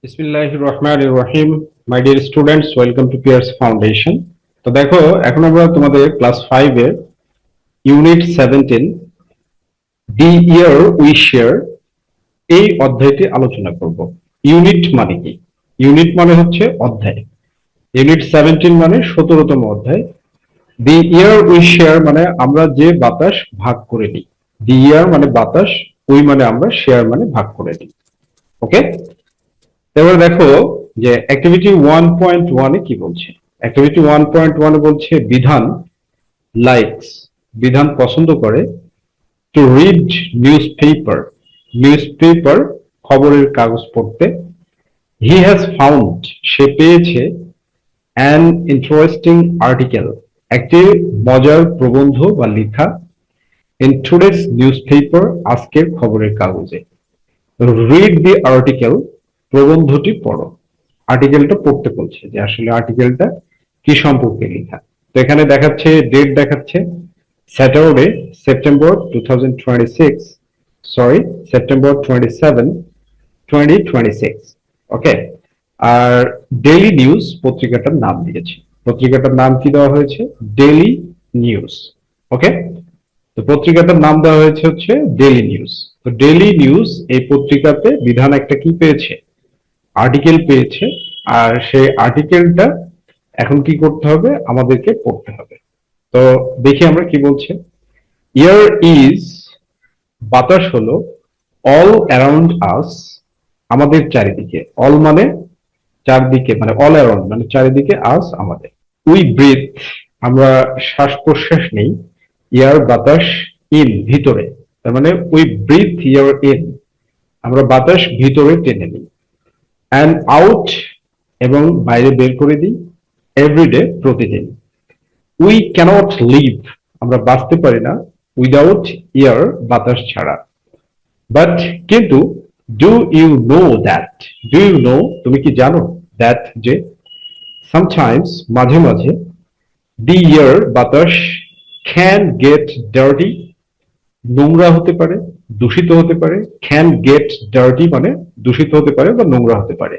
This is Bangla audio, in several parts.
বিসমিল্লাহির রহমানির রহিম। My dear students, welcome to peers foundation. তো দেখো, এখন আমরা তোমাদের ক্লাস 5 এর unit 17 the year we share এই অধ্যায়টি আলোচনা করব। ইউনিট মানে কি? ইউনিট মানে হচ্ছে অধ্যায়। ইউনিট 17 মানে 17তম অধ্যায়। দি ইয়ার উই শেয়ার মানে আমরা যে বাতাস ভাগ করে নিই। দি ইয়ার মানে বাতাস, উই মানে আমরা, শেয়ার মানে ভাগ করে নিই। ওকে, এবার দেখো যে অ্যাক্টিভিটি 1.1 এ কি বলছে। অ্যাক্টিভিটি 1.1 এ বলছে বিধান লাইকস, বিধান পছন্দ করে, to read news paper, news paper খবরের কাগজ পড়তে। হি হ্যাজ ফাউন্ড, সে পেয়েছে, অ্যান ইন্টারেস্টিং আর্টিকেল, একটি মজার প্রবন্ধ বা লেখা, ইন টুডেস নিউজ পেপার, আজকের খবরের কাগজে। রিড দি আর্টিকেল, প্রবন্ধটি পড়ো। আর্টিকেলটা পড়তে বলছে যে আসলে আর্টিকেলটা কি সম্পর্কে লেখা। তো এখানে দেখাচ্ছে, ডেট দেখাচ্ছে স্যাটারডে সেপ্টেম্বর 2026, সরি সেপ্টেম্বর 27, 2026। ওকে, আর ডেইলি নিউজ পত্রিকাটার নাম দিয়েছে। পত্রিকাটার নাম কি দেওয়া হয়েছে? Daily news. ওকে, তো পত্রিকাটার নাম দেওয়া হয়েছে হচ্ছে ডেইলি নিউজ। তো ডেইলি নিউজ এই পত্রিকাতে বিধান একটা কি পেয়েছে? আর্টিকেল পেয়েছে। আর সেই আর্টিকেলটা এখন কি করতে হবে? আমাদেরকে পড়তে হবে। তো দেখি আমরা কি বলছে। ইয়ার ইজ, বাতাস হলো, অল অ্যারাউন্ড আস, আমাদের চারিদিকে। অল মানে চারদিকে, মানে অল অ্যারাউন্ড মানে চারিদিকে, আস আমাদের। উই ব্রিথ, আমরা শ্বাস প্রশ্বাস নেই, ইয়ার বাতাস, ইন ভিতরে, তার মানে উই ব্রিথ ইয়ার ইন, আমরা বাতাস ভিতরে টেনে নিই। অ্যান্ড আউট, এবং বাইরে বের করে দিই, এভরিডে প্রতিদিন। উই ক্যানট লিভ, আমরা বাঁচতে পারি না, উইদাউট এয়ার, বাতাস ছাড়া। বাট কিন্তু, do you know that, do you know, তুমি কি জানো, দ্যাট যে, সামটাইমস মাঝে মাঝে, দি এয়ার বাতাস, ক্যান গেট ডার্টি, নোংরা হতে পারে, দূষিত হতে পারে। ক্যান গেট ডার্টি মানে দূষিত হতে পারে বা নোংরা হতে পারে।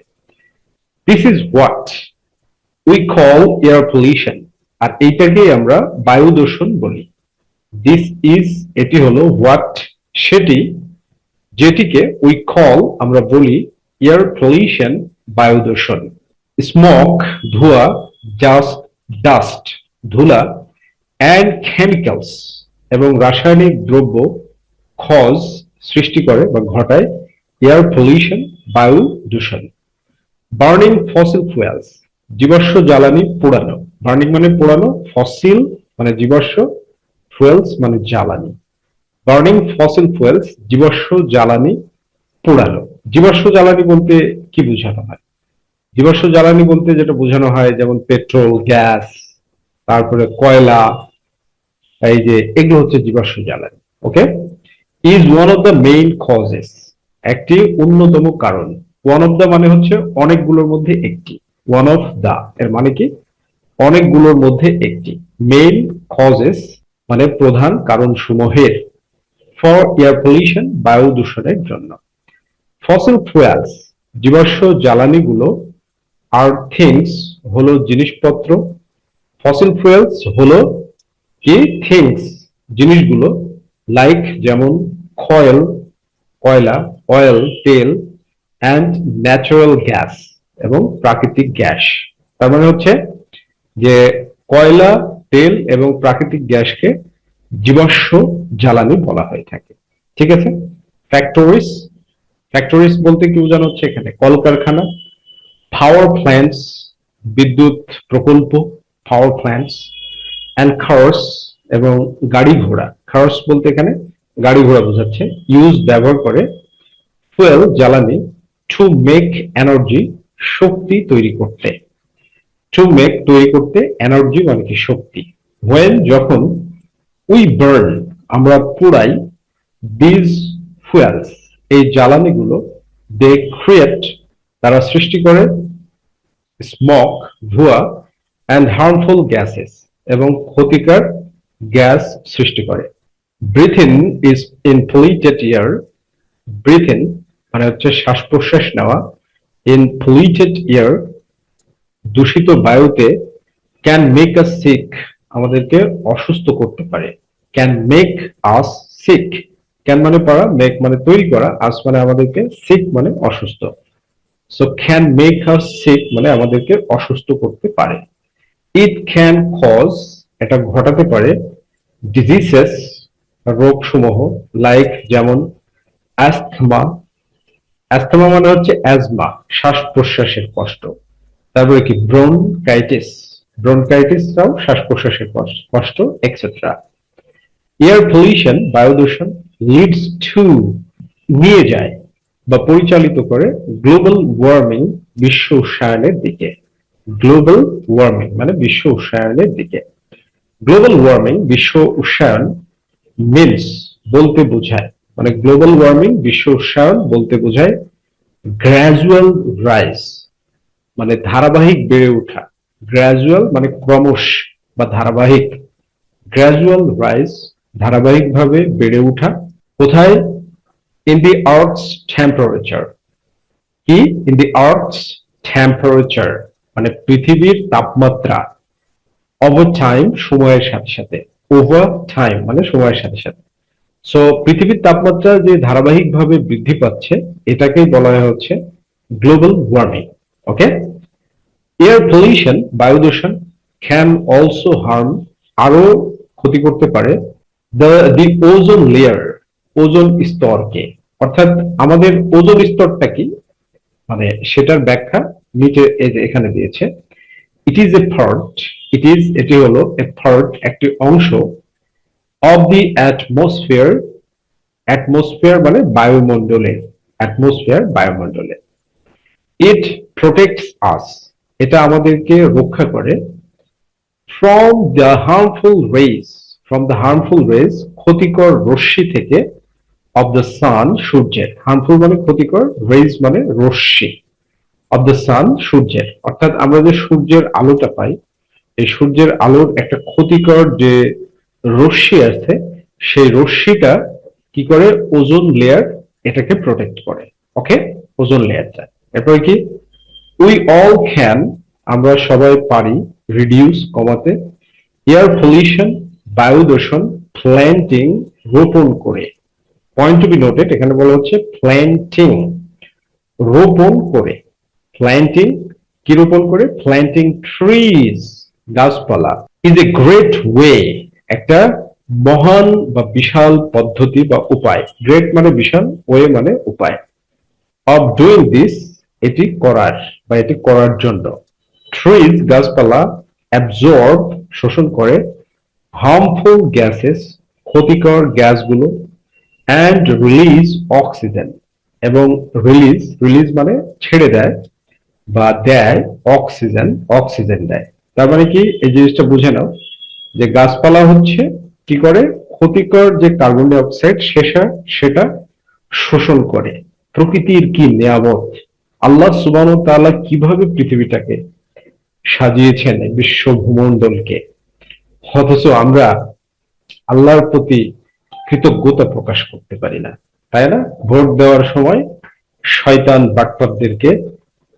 This is what we call air pollution, আর এইটাকেই আমরা বায়ু দূষণ বলি। দিস ইজ, এটি হলো, হোয়াট সেটি, যেটিকে উই কল আমরা বলি, এয়ার পলিউশন বায়ু দূষণ। স্মোক ধোঁয়া, জাস্ট ডাস্ট ধুলা, অ্যান্ড কেমিক্যালস এবং রাসায়নিক দ্রব্য, কজ সৃষ্টি করে বা ঘটায়, এয়ার পলিউশন বায়ু দূষণ। বার্নিং ফসিল ফুয়েলস, জীবাশ্ম জ্বালানি পোড়ানো। বার্নিং মানে পোড়ানো, ফসিল মানে জীবাশ্ম, ফুয়েলস মানে জ্বালানি। বার্নিং ফসিল ফুয়েলস, জীবাশ্ম জ্বালানি পোড়ানো। জীবাশ্ম জ্বালানি বলতে কি বোঝানো হয়? জীবাশ্ম জ্বালানি বলতে যেটা বোঝানো হয়, যেমন পেট্রোল, গ্যাস, তারপরে কয়লা, এই যে এগুলো হচ্ছে জীবাশ্ম জ্বালানি। Okay, is one of the main causes, একটি অন্যতম কারণ। ওয়ান অফ দ্য মানে হচ্ছে অনেকগুলোর মধ্যে একটি। ওয়ান অফ দা এর মানে কি? অনেকগুলোর মধ্যে একটি। মেইন কজেস মানে প্রধান কারণ সমূহের, ফর এয়ার পলিউশন বায়ু দূষণের জন্য। ফসিল ফুয়েলস, জীবাশ্ম জ্বালানিগুলো, আর থিংস হলো জিনিসপত্র। ফসিল ফুয়েলস হলো কি? থিংস জিনিসগুলো, লাইক যেমন কয়েল কয়লা, অয়েল তেল, অ্যান্ড ন্যাচারাল গ্যাস এবং প্রাকৃতিক গ্যাস। তার মানে হচ্ছে যে কয়লা, তেল এবং প্রাকৃতিক গ্যাসকে জীবাশ্ম জ্বালানি বলা হয়ে থাকে। ঠিক আছে। ফ্যাক্টরিজ, ফ্যাক্টরিজ বলতে কি বোঝানো হচ্ছে এখানে? কলকারখানা। পাওয়ার প্ল্যান্টস, বিদ্যুৎ প্রকল্প, পাওয়ার প্ল্যান্টস। অ্যান্ড কার্স, এবং গাড়ি ঘোড়া। কার্স বলতে এখানে গাড়ি ঘোড়া বোঝাচ্ছে। ইউজ ব্যবহার করে, ফুয়েল জ্বালানি, টু মেক এনার্জি, শক্তি তৈরি করতে। টু মেক তৈরি করতে, এনার্জি মানে কি? শক্তি। হোয়েন যখন, উই বার্ন আমরা পুড়াই, দিজ ফুয়েলস এই জ্বালানিগুলো, দে ক্রিয়েট তারা সৃষ্টি করে, স্মোক ধোঁয়া, অ্যান্ড হার্মফুল গ্যাসেস এবং ক্ষতিকর গ্যাস সৃষ্টি করে। Breathe in is in polluted air, breathe in মানে হচ্ছে শ্বাস প্রশ্বাস নেওয়া, ইন পলিউটেড এয়ার, দূষিত বায়ুতে, ক্যান মেক আস সিক, আমাদেরকে অসুস্থ করতে পারে। Can make us sick, can মানে পারা, মেক মানে তৈরি করা, আস মানে আমাদেরকে, সিক মানে অসুস্থ। So can make us sick মানে আমাদেরকে অসুস্থ করতে পারে। ইট ক্যান কজ, এটা ঘটাতে পারে, ডিজিজেস, রোগ সমূহ, লাইক যেমন অ্যাস্থমা, অ্যাস্থমা মানে হচ্ছে অ্যাজমা, শ্বাস প্রশ্বাসের কষ্ট। তারপরে কি ব্রোনকাইটিস, ব্রোনকাইটিসটাও শ্বাস প্রশ্বাসের কষ্ট, এক্সেট্রা। এয়ার পলিউশন, বায়ু দূষণ, লিডস টু, নিয়ে যায় বা পরিচালিত করে, গ্লোবাল ওয়ার্মিং, বিশ্ব উষ্ণায়নের দিকে। গ্লোবাল ওয়ার্মিং মানে বিশ্ব উষ্ণায়নের দিকে। গ্লোবাল ওয়ার্মিং, বিশ্ব উষ্ণায়ন, মিনস বলতে বোঝায়, মানে গ্লোবাল ওয়ার্মিং বিশ্ব উষ্ণায়ন বলতে বোঝায় গ্র্যাজুয়াল রাইজ, মানে ধারাবাহিক বেড়ে ওঠা। গ্র্যাজুয়াল মানে ক্রমশ বা ধারাবাহিক, গ্র্যাজুয়াল রাইজ ধারাবাহিকভাবে বেড়ে ওঠা। কোথায়? ইন দি আর্থস টেম্পারেচার, কি? ইন দি আর্থস টেম্পারেচার মানে পৃথিবীর তাপমাত্রা, ওভার টাইম সময়ের সাথে সাথে, ওভার টাইম মানে সময়ের সাথে সাথে। সো পৃথিবীর তাপমাত্রা যে ধারাবাহিকভাবে বৃদ্ধি পাচ্ছে, এটাকেই বলা হচ্ছে গ্লোবাল ওয়ার্মিং। ওকে। এয়ার পলিউশন, বায়ু দূষণ, ক্যান অলসো হার্ম, আরো ক্ষতি করতে পারে, দি ওজোন লেয়ার, ওজোন স্তরকে। অর্থাৎ আমাদের ওজোন স্তরটা কি, মানে সেটার ব্যাখ্যা নিচে এই যে এখানে দিয়েছে। It is a part, it is এটি হলো এ পার্ট একটি অংশ, অফ দি অ্যাটমসফিয়ার, অ্যাটমসফিয়ার মানে বায়ুমণ্ডলে, অ্যাটমসফিয়ার বায়ুমণ্ডলে। ইট প্রোটেক্টস আস, এটা আমাদেরকে রক্ষা করে, from the harmful rays, from the harmful rays ক্ষতিকর রশ্মি থেকে, অফ দ্য সান সূর্যের, হার্মফুল মানে ক্ষতিকর, রেজ মানে রশ্মি, অফ দ্য সান সূর্যের। অর্থাৎ আমরা যে সূর্যের আলোটা পাই, এই সূর্যের আলোর একটা ক্ষতিকর যে রশ্মি আছে, সেই রশ্মিটা কি করে, ওজোন লেয়ার এটাকে প্রোটেক্ট করে। ওকে, ওজোন লেয়ারটা। এরপরে কি, উই অল ক্যান, আমরা সবাই পারি, রিডিউস কমাতে, এয়ার পলিউশন, বায়ু দূষণ, প্ল্যান্টিং রোপণ করে। পয়েন্ট টু বি নোটেড, এখানে বলা হচ্ছে প্ল্যান্টিং, রোপণ করে। প্ল্যান্টিং কি রোপণ করে? প্ল্যান্টিং ট্রিজ, গাছপালা, ইজ এ গ্রেট ওয়ে, একটা মহান বা বিশাল পদ্ধতি বা উপায়। গ্রেট মানে বিশাল, ওয়ে মানে উপায়, অফ ডুইং দিস এটি করার বা এটি করার জন্য। ট্রিজ গাছপালা, অ্যাবজর্ব শোষণ করে, হার্মফুল গ্যাসেস ক্ষতিকর গ্যাসগুলো, অ্যান্ড রিলিজ অক্সিজেন, এবং রিলিজ, রিলিজ মানে ছেড়ে দেয় বা দেয়, অক্সিজেন, অক্সিজেন দেয়। তার মানে কি, এই জিনিসটা বুঝে নাও যে গাছপালা হচ্ছে কি করে, ক্ষতিকর যে কার্বন ডাই অক্সাইড সেটা শোষণ করে। প্রকৃতির কি নিয়ামত! আল্লাহ সুবহানাহু ওয়া তাআলা কিভাবে পৃথিবীটাকে সাজিয়েছেন, বিশ্ব ভূমণ্ডলকে, অথচ আমরা আল্লাহর প্রতি কৃতজ্ঞতা প্রকাশ করতে পারি না, তাই না? ভোট দেওয়ার সময় শয়তান বাটপারদেরকে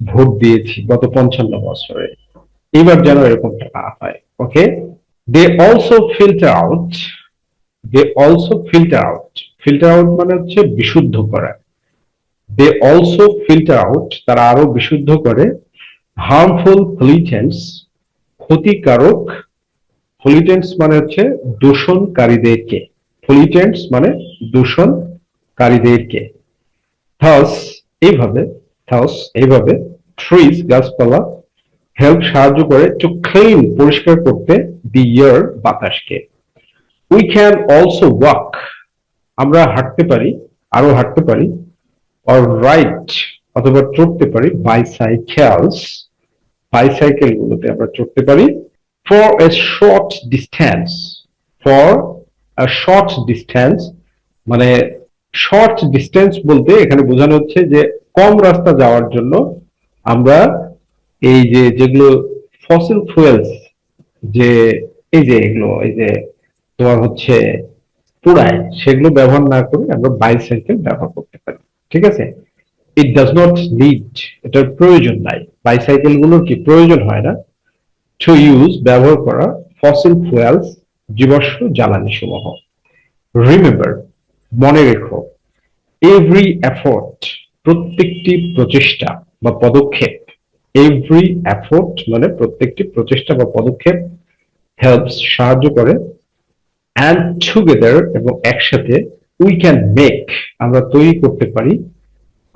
ভোট দিয়েছি গত 55 বছরে, এবার যেন এরকমটা না হয়। Okay. They also filter out, they also filter out, filter out মানে হচ্ছে বিশুদ্ধ করা। দে অলসো ফিল্টার আউট তারা আরো বিশুদ্ধ করে, হার্মফুল পলিউটেন্টস ক্ষতিকারক, পলিউটেন্টস মানে হচ্ছে দূষণকারীদেরকে, পলিউটেন্টস মানে দূষণকারীদেরকে। থাস এইভাবে, থাস এইভাবে, ট্রিজ গাছপালা, হেল্প সাহায্য করে, টু ক্লিন পরিষ্কার করতে, দি এয়ার বাতাসকে। উই ক্যান অলসো ওয়াক আমরা হাঁটতে পারি, আরো হাঁটতে পারি, অর রাইড অথবা চড়তে পারি, বাইসাইকেলস বাইসাইকেল গুলোতে আমরা চড়তে পারি, for a short distance, for a short distance মানে শর্ট ডিস্টেন্স বলতে এখানে বোঝানো হচ্ছে যে কম রাস্তা যাওয়ার জন্য আমরা এই যে যেগুলো ফসিল ফুয়েলস, যে এই যে এগুলো এই যে তোমার হচ্ছে পোড়ায়, সেগুলো ব্যবহার না করে আমরা বাইসাইকেল ব্যবহার করতে পারি। ঠিক আছে? ইট ডাজ নট নিড, এটার প্রয়োজন নাই, বাইসাইকেল গুলোর কি প্রয়োজন হয় না, টু ইউজ ব্যবহার করা, ফসিল ফুয়েলস জীবাশ্ম জ্বালানি সমূহ। রিমেম্বার মনে রেখো, এভরি এফোর্ট প্রত্যেকটি প্রচেষ্টা বা পদক্ষেপ, এভরি এফোর্ট মানে প্রত্যেকটি প্রচেষ্টা বা পদক্ষেপ, হেল্পস সাহায্য করে, অ্যান্ড টুগেদার এবং একসাথে, উই ক্যান মেক আমরা তৈরি করতে পারি,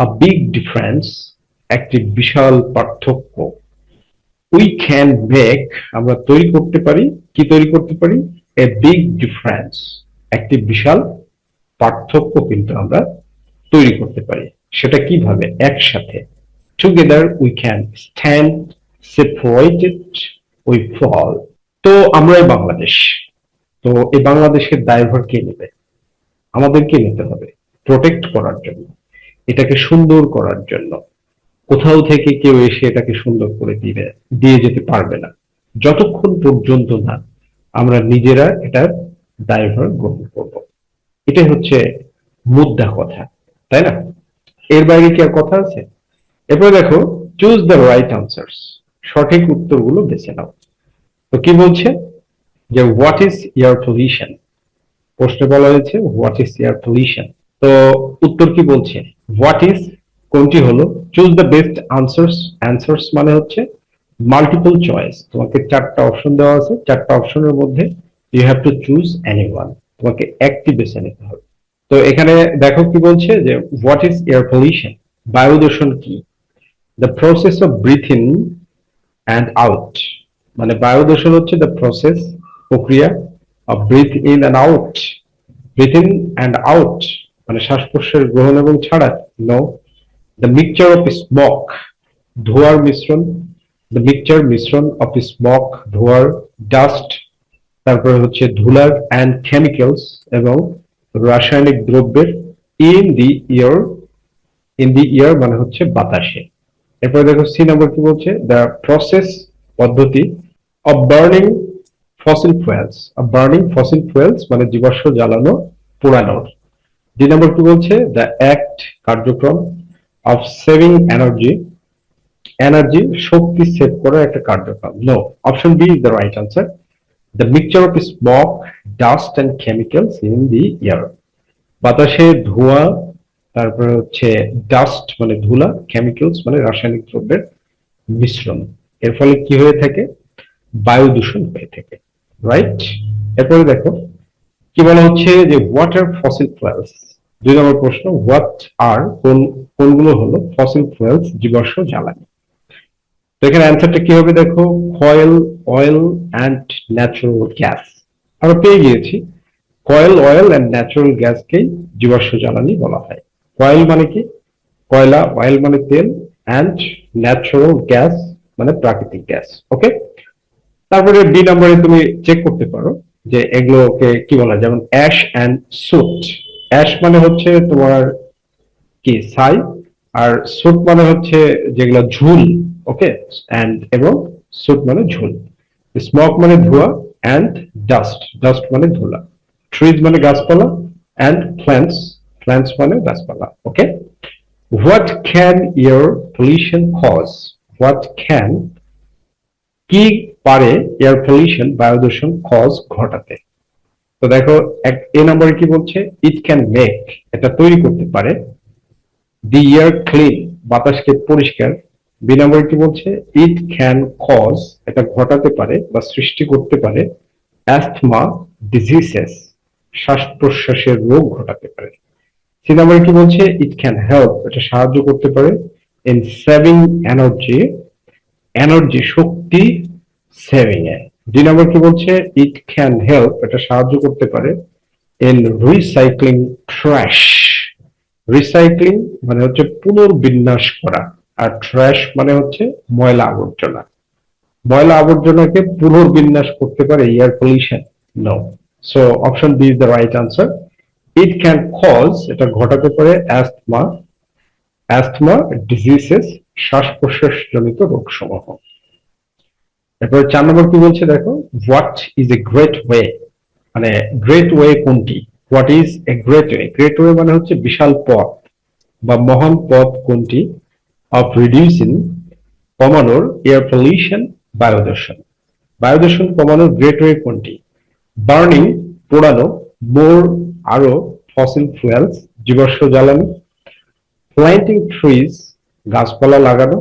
আ বিগ ডিফারেন্স একটি বিশাল পার্থক্য। উই ক্যান মেক আমরা তৈরি করতে পারি, কি তৈরি করতে পারি, এ বিগ ডিফারেন্স একটি বিশাল পার্থক্য কিন্তু আমরা তৈরি করতে পারি। সেটা কিভাবে? একসাথে। Together we can stand, separated we fall. তো আমরাই বাংলাদেশ, তো এই বাংলাদেশের দায়ভার কে নেবে? আমাদেরকে নিতে হবে, প্রোটেক্ট করার জন্য, এটাকে সুন্দর করার জন্য। কোথাও থেকে কেউ এসে এটাকে সুন্দর করে দিয়ে যেতে পারবে না, যতক্ষণ পর্যন্ত না আমরা নিজেরা এটার দায়ভার গ্রহণ করব। এটাই হচ্ছে মুদ্রা কথা, তাই না? এর বাইরে কি আর কথা আছে? এরপরে দেখো, চুজ দ্য রাইট আনসার্স, সঠিক উত্তরগুলো বেছে নাও। তো কি বলছে যে হোয়াট ইজ এয়ার পলিউশন, প্রশ্নে বলা হয়েছে হোয়াট ইজ এয়ার পলিউশন। তো উত্তর কি বলছে? হোয়াট ইজ কোনটি হলো, choose the best answers, answers মানে হচ্ছে মাল্টিপল চয়েস, তোমাকে চারটা অপশন দেওয়া আছে, চারটা অপশনের মধ্যে you have to choose any one, তোমাকে একটি বেছে নিতে হবে। তো এখানে দেখো কি বলছে যে হোয়াট ইজ এয়ার পলিউশন, বায়ু দূষণ কি, the process of breathe in and out, মানে বায়ু দূষণ হচ্ছে দ্য প্রসেস, প্রক্রিয়া, of breathe in and out, breathe in and out মানে শ্বাস প্রশ্বাস গ্রহণ এবং ছাড়া, no. The mixture of smoke, ধোঁয়ার মিশ্রণ, দ্য মিক্সচার মিশ্রণ অফ স্মোক ধোঁয়ার, ডাস্ট তারপরে হচ্ছে ধুলার, অ্যান্ড কেমিক্যালস এবং রাসায়নিক দ্রব্যের, in the year, in the ইয়ার মানে হচ্ছে বাতাসে। এরপরে দেখো সি নাম্বার কি বলছে, দ্য প্রসেস পদ্ধতি, of burning fossil fuels, of burning fossil fuels মানে জীবাশ্ম জ্বালানো পোড়ানোর। ডি নাম্বার কি বলছে, দ্য অ্যাক্ট কার্যক্রম, অফ সেভিং এনার্জি, এনার্জি শক্তি সেভ করার একটা কার্যক্রম, no. Option B is the right answer, the mixture of smoke, dust and chemicals in the air, বাতাসে ধোঁয়া, তারপরে হচ্ছে ডাস্ট মানে ধুলা, কেমিক্যালস মানে রাসায়নিক দ্রব্যের মিশ্রণ, এর ফলে কি হয়ে থাকে, বায়ু দূষণ হয়ে থাকে, রাইট। এরপরে দেখো কি বলা হচ্ছে যে হোয়াট আর ফসিল ফুয়েলস, 2 নম্বর প্রশ্ন, হোয়াট আর কোনগুলো হলো ফসিল ফুয়েলস জীবাশ্ম জ্বালানি। তো এখানে অ্যান্সারটা কি হবে দেখো, coil, oil and natural gas. আমরা পেয়ে গিয়েছি, কয়েল, অয়েল অ্যান্ড ন্যাচারাল গ্যাসকেই জীবাশ্ম জ্বালানি বলা হয়। কয়েল মানে কি, কয়লা, অয়েল মানে তেল, অ্যান্ড ন্যাচারাল গ্যাস মানে প্রাকৃতিক গ্যাস। ওকে, তারপরে বি নম্বরে তুমি চেক করতে পারো যে এগুলোকে কি বলা, যেমন অ্যাশ অ্যান্ড সুট। অ্যাশ মানে হচ্ছে তোমার কি ছাই, আর সুট মানে হচ্ছে যেগুলো ঝুল। ওকে, অ্যান্ড এবং সুট মানে ঝুল। স্মোক মানে ধোঁয়া, অ্যান্ড ডাস্ট, ডাস্ট মানে ধুলা। ট্রিজ মানে গাছপালা, অ্যান্ড প্ল্যান্টস, প্ল্যান্টস মানে গাছপালা। Okay, what can air pollution cause, what can কি পারে এয়ার পলিউশন বায়ু দূষণ কজ ঘটাতে। তো দেখো এ নম্বরে কি বলছে, ইট ক্যান মেক এটা তৈরি করতে পারে, দি এয়ার ক্লিন বাতাসকে পরিষ্কার। বি নম্বরে কি বলছে, ইট ক্যান কজ এটা ঘটাতে পারে বা সৃষ্টি করতে পারে, অ্যাস্থমা ডিজিজেস শ্বাস প্রশ্বাসের রোগ ঘটাতে পারে। সি নম্বরে কি বলছে, ইট ক্যান হেল্প এটা সাহায্য করতে পারে, ইন সেভিং এনার্জি, এনার্জি শক্তি সেভিং এ। ডি নম্বর কি বলছে, ইট ক্যান হেল্প এটা সাহায্য করতে পারে, ইন রিসাইক্লিং ট্র্যাশ, রিসাইক্লিং মানে হচ্ছে পুনর্বিন্যাস করা, আর ট্র্যাশ মানে হচ্ছে ময়লা আবর্জনা, ময়লা আবর্জনাকে পুনর্বিন্যাস করতে পারে air pollution, no. So option B is the right answer, it can cause এটা ঘটাতে পারে অ্যাস্থমা, অ্যাস্থমা ডিজিজেস শ্বাস প্রশ্বাস জনিত রোগ সমূহ। এরপরে 4 নম্বর কি বলছে দেখো, what is a great way, মানে গ্রেট ওয়ে কোনটি, what is a great way, great way মানে হচ্ছে বিশাল পথ, বা মহান পথ কোনটি অফ রিডিউসিং কমানোর এয়ার পলিউশন বায়ু দূষণ কমানোর গ্রেট ওয়ে কোনটি বার্নিং পোড়ানো মোর আরো ফসিল ফুয়েলস জীবাশ্ম জ্বালানি প্ল্যান্টিং ট্রিজ গাছপালা লাগানো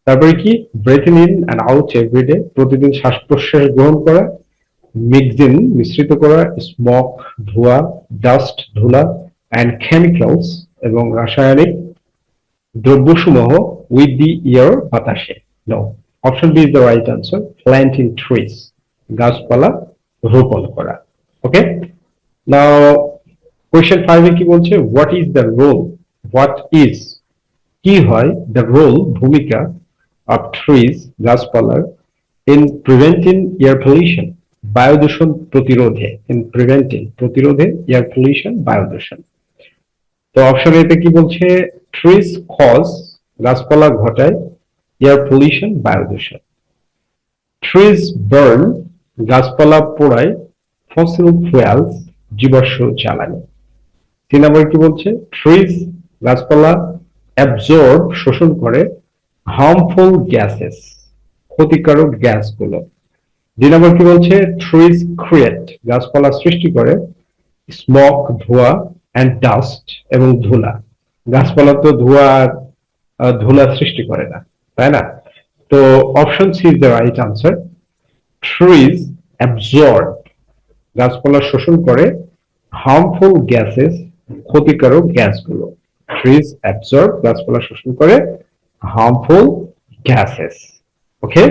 তারপরে কি breathing in and out everyday প্রতিদিন শ্বাস প্রশ্বাস গ্রহণ করা মিক্সিং মিশ্রিত করা স্মোক ধোঁয়া ডাস্ট ধুলা অ্যান্ড কেমিক্যালস এবং রাসায়নিক দ্রব্যসমূহ উইথ দি ইয়ার বাতাসে no option B is the right answer planting trees গাছপালা রোপণ করা ওকে নাও কোয়েশ্চেন 5 এ কি বলছে হোয়াট ইজ কি হয় দ্য রোল ভূমিকা অফ ট্রিজ গাছপালার ইন প্রিভেন্টিং এয়ার পলিউশন বায়ু দূষণ প্রতিরোধে প্রতিরোধে এয়ার পলিউশন বায়ু দূষণ তো অপশন এতে কি বলছে ট্রিজ কজ গাছপালা ঘটায় এয়ার পলিউশন বায়ু দূষণ ট্রিজ বার্ন গাছপালা পোড়ায় ফসিল ফুয়েলস জীবাশ্ম জ্বালানি 3 নম্বর কি বলছে ট্রিজ গাছপালা অ্যাবজর্ব শোষণ করে হার্মফুল গ্যাসেস ক্ষতিকারক গ্যাসগুলো 2 নম্বর কি বলছে ট্রিজ ক্রিয়েট গাছপালা সৃষ্টি করে স্মোক ধোঁয়া অ্যান্ড ডাস্ট এবং ধুলা গাছপালা তো ধুলা সৃষ্টি করে না তাই না তো option C is the right answer trees absorb গাছপালা শোষণ করে হার্মফুল গ্যাসেস ক্ষতিকারক গ্যাসগুলো ট্রিজ অ্যাবজর্ব গাছপালা শোষণ করে হার্মফুল গ্যাসেস ওকে